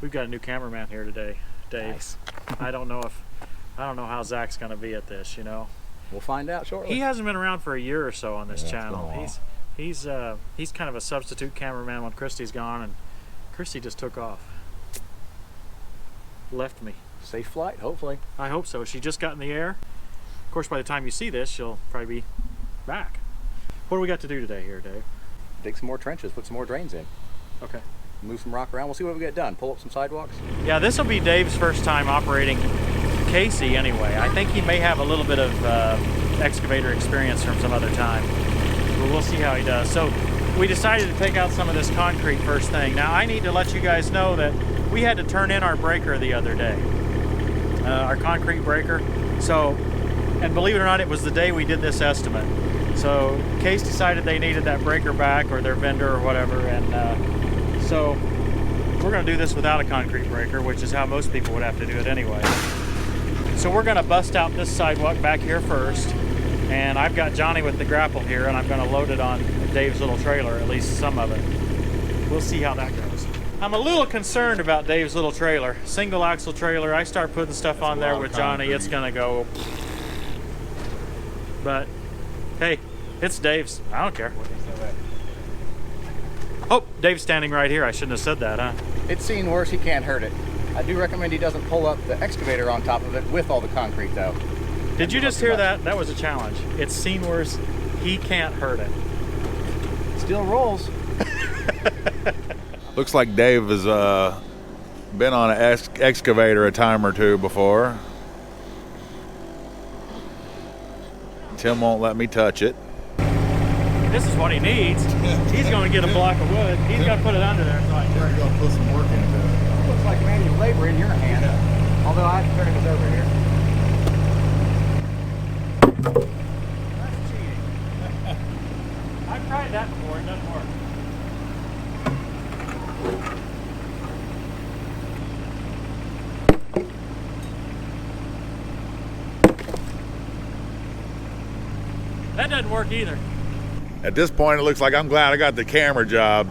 We've got a new cameraman here today, Dave. Nice. I don't know how Zach's going to be at this, you know. We'll find out shortly. He hasn't been around for a year or so on this channel. He's He's kind of a substitute cameraman when Christy's gone, and Christy just took off. Left me. Safe flight, hopefully. I hope so. She just got in the air. Of course, by the time you see this, she'll probably be back. What do we got to do today here, Dave? Dig some more trenches, put some more drains in. Okay. Move some rock around. We'll see what we get done. Pull up some sidewalks. Yeah, this will be Dave's first time operating Casey anyway. I think he may have a little bit of excavator experience from some other time. But we'll see how he does. So we decided to take out some of this concrete first thing. Now I need to let you guys know that we had to turn in our breaker the other day. Our concrete breaker. So, and believe it or not, it was the day we did this estimate. So Case decided they needed that breaker back, or their vendor or whatever, and so we're going to do this without a concrete breaker, which is how most people would have to do it anyway. So we're going to bust out this sidewalk back here first, and I've got Johnny with the grapple here, and I'm going to load it on Dave's little trailer, at least some of it. We'll see how that goes. I'm a little concerned about Dave's little trailer, single axle trailer. I start putting stuff on there with Johnny, it's going to go. But hey, it's Dave's. I don't care. Oh, Dave's standing right here. I shouldn't have said that, huh? It's seen worse. He can't hurt it. I do recommend he doesn't pull up the excavator on top of it with all the concrete, though. Did you just hear that? That was a challenge. It's seen worse. He can't hurt it. Still rolls. Looks like Dave has been on an excavator a time or two before. Tim won't let me touch it. This is what he needs. He's going to get a block of wood. He's got to put it under there. So I You're going to put some work into it. Looks like manual labor in your hand. Yeah. Although I have to turn this over here. That's cheating. I've tried that before. It doesn't work. That doesn't work either. At this point, it looks like I'm glad I got the camera job.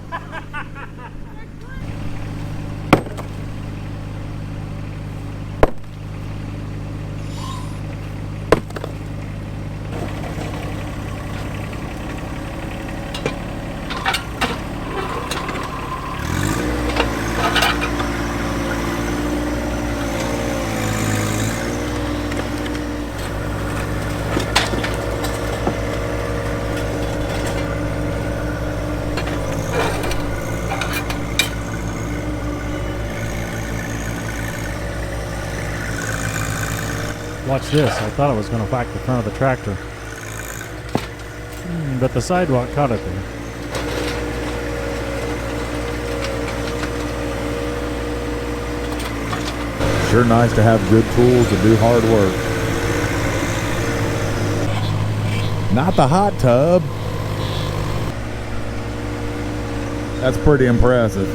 Watch this. I thought it was going to whack the front of the tractor. But the sidewalk caught it there. Sure nice to have good tools to do hard work. Not the hot tub. That's pretty impressive.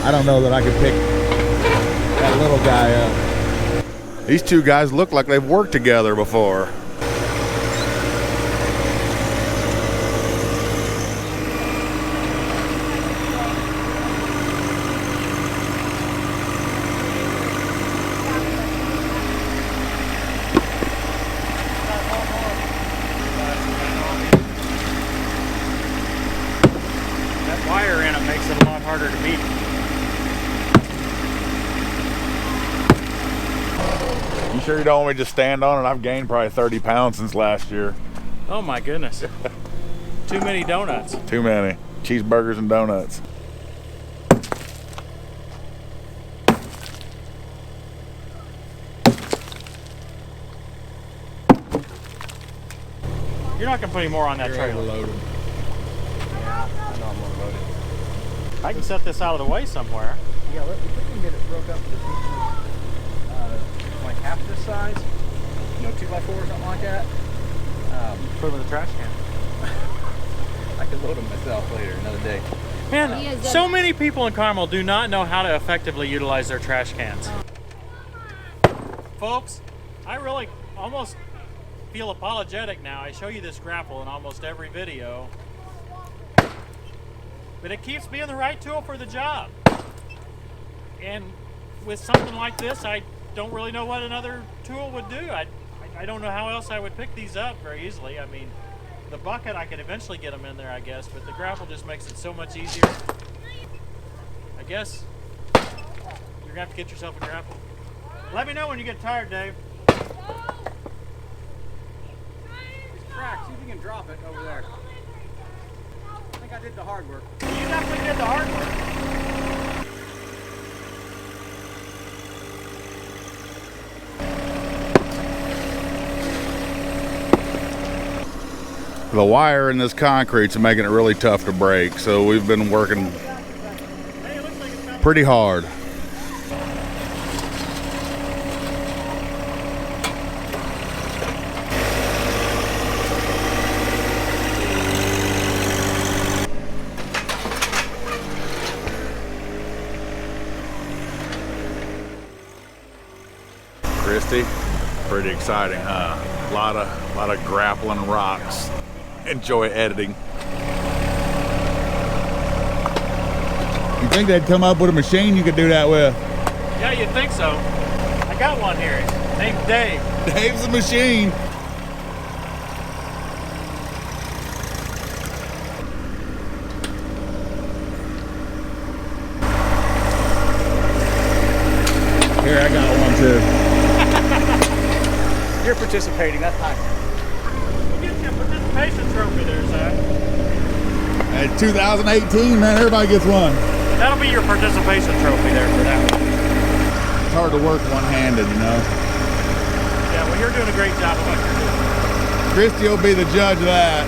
I don't know that I could pick that little guy up. These two guys look like they've worked together before. That wire in it makes it a lot harder to meet. You sure you don't want me to just stand on it? I've gained probably 30 pounds since last year. Oh my goodness. Too many donuts. Too many. Cheeseburgers and donuts. You're not going to put any more on that You're trailer. overloaded. Yeah, I know I'm overloaded. I can set this out of the way somewhere. Yeah, if we can get it broke up to pieces, like half this size, 2x4 or something like that. Put them in the trash can. I could load them myself later, another day. Man, so many people in Carmel do not know how to effectively utilize their trash cans. Folks, I really almost feel apologetic now. I show you this grapple in almost every video, but it keeps being the right tool for the job. And with something like this, I don't really know what another tool would do. I don't know how else I would pick these up very easily. I mean, the bucket, I could eventually get them in there, I guess, but the grapple just makes it so much easier. I guess you're gonna have to get yourself a grapple. Let me know when you get tired, Dave. It's cracked. See if you can drop it over there. I think I did the hard work. You definitely did the hard work. The wire in this concrete's making it really tough to break, so we've been working pretty hard. Christy, pretty exciting, huh? A lot of grappling rocks. Enjoy editing. You think they'd come up with a machine you could do that with? Yeah, you'd think so. I got one here. His name's Dave. Dave's the machine. Here, I got one too. You're participating. That's nice. We'll get you a participation trophy there, Zach. At 2018, man, everybody gets one. That'll be your participation trophy there for that one. It's hard to work one-handed, you know. Yeah, well, you're doing a great job of what you're doing. Christy will be the judge of that.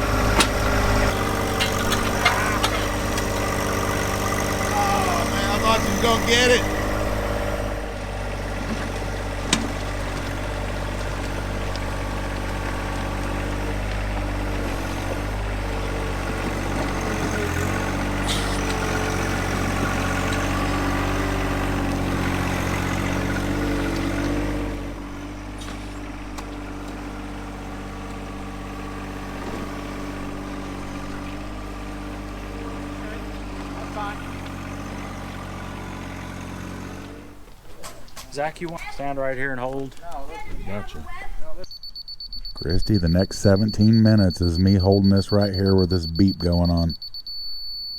Oh, man, I thought you was going to get it. Zach, you want to stand right here and hold? Gotcha. Christy, the next 17 minutes is me holding this right here with this beep going on.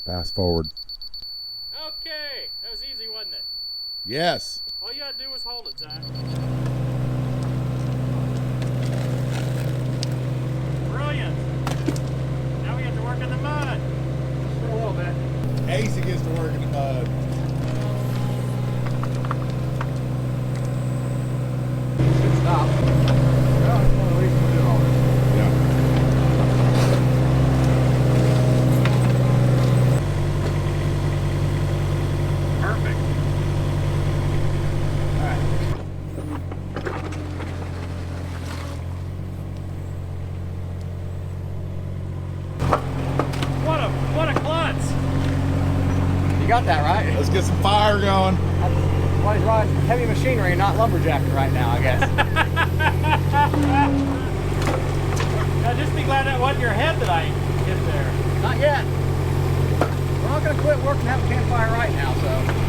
Fast forward. Okay, that was easy, wasn't it? Yes. All you had to do was hold it, Zach. Brilliant. Now we have to work in the mud. For a little bit. Casey gets to work in the mud. Should stop. Well, that's one of the reasons we do all this. Perfect. What a klutz! You got that right. Let's get some fire going. That's why he's riding heavy machinery and not lumberjacking right now, I guess. Now just be glad that wasn't your head that I hit there. Not yet. We're not going to quit working at the campfire right now, so.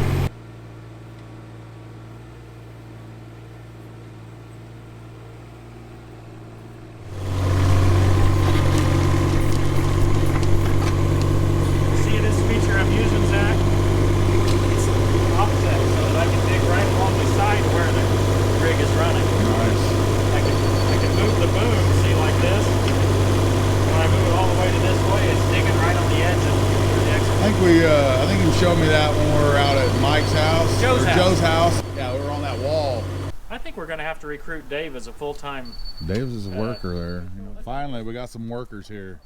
See this feature I'm using, Zach? It's offset so that I can dig right along the side where the rig is running. Nice. I can move the boom, see, like this. When I move it all the way to this way, it's digging right on the edge of where the exit. I think you showed me that when we were out at Mike's house. Joe's or house. Joe's house. Yeah, we were on that wall. I think we're going to have to recruit Dave as a full-time. Dave's is a worker there. You know, finally, we got some workers here.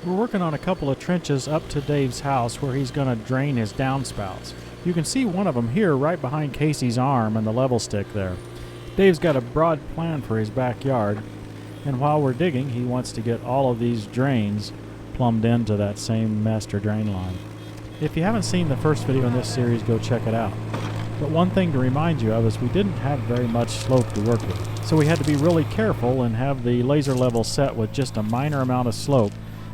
We're working on a couple of trenches up to Dave's house where he's going to drain his downspouts. You can see one of them here right behind Casey's arm and the level stick there. Dave's got a broad plan for his backyard, and while we're digging, he wants to get all of these drains plumbed into that same master drain line. If you haven't seen the first video in this series, go check it out. But one thing to remind you of is we didn't have very much slope to work with. So we had to be really careful and have the laser level set with just a minor amount of slope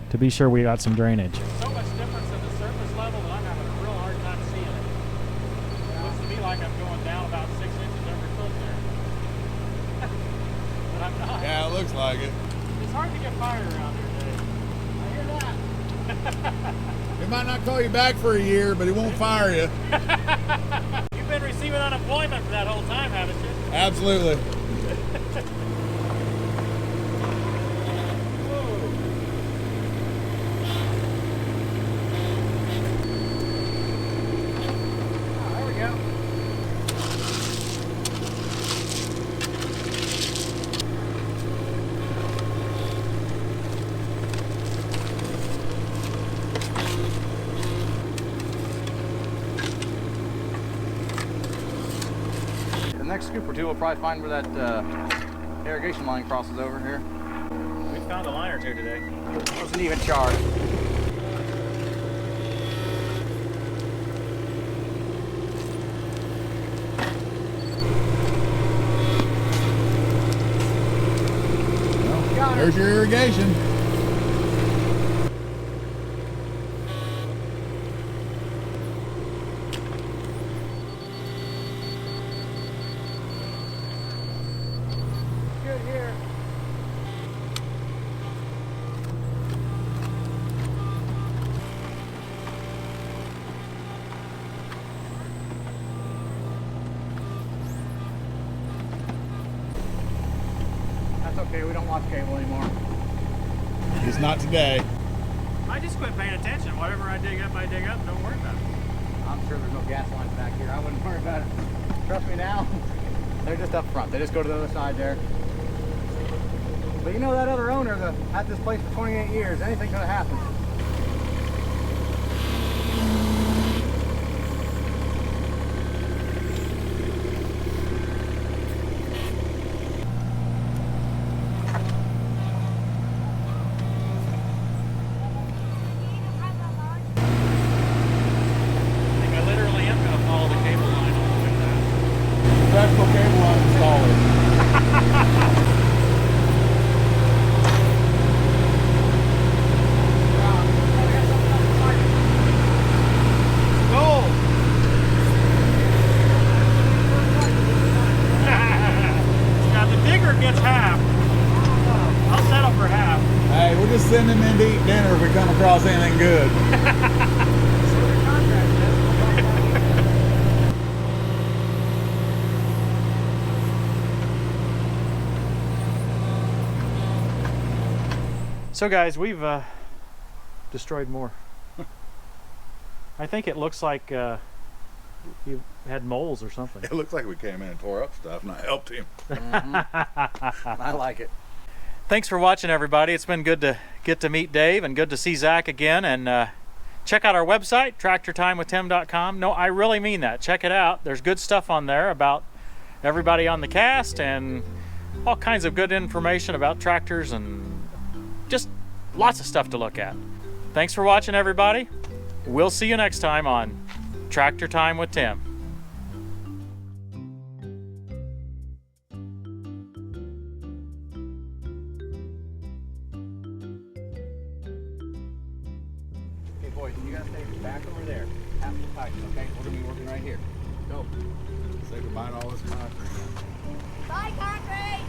to be sure we got some drainage. So much difference in the surface level that I'm having a real hard time seeing it. It looks to me like I'm going down about 6 inches over foot there. But I'm not. Yeah, it looks like it. It's hard to get fire around here today. I hear that. He might not call you back for a year, but he won't fire you. You've been receiving unemployment for that whole time, haven't you? Absolutely. There we go. The next scoop or two we'll probably find where that irrigation line crosses over here. We found a line or two today. It wasn't even charged. There's your irrigation. Good here. That's okay, we don't watch cable anymore. He's not today. I just quit paying attention. Whatever I dig up, Don't worry about it. I'm sure there's no gas lines back here. I wouldn't worry about it. Trust me now. They're just up front. They just go to the other side there. But you know that other owner that had this place for 28 years, anything could have happened. I think I literally am going to follow the cable line all the way down. Electrical cable line installer. Gold! Now the digger gets half. I'll settle for half. Hey, we'll just send him in to eat dinner if we come across anything good. So guys, we've destroyed more. I think it looks like you had moles or something. It looks like we came in and tore up stuff and I helped him. I like it. Thanks for watching, everybody. It's been good to get to meet Dave and good to see Zach again. And check out our website, tractortimewithtim.com. No, I really mean that. Check it out. There's good stuff on there about everybody on the cast and all kinds of good information about tractors and just lots of stuff to look at. Thanks for watching, everybody. We'll see you next time on Tractor Time with Tim. Okay, boys, you gotta stay back over there. Half the pipe, okay? We're gonna be working right here. Go. Say goodbye to all this concrete. Bye, concrete!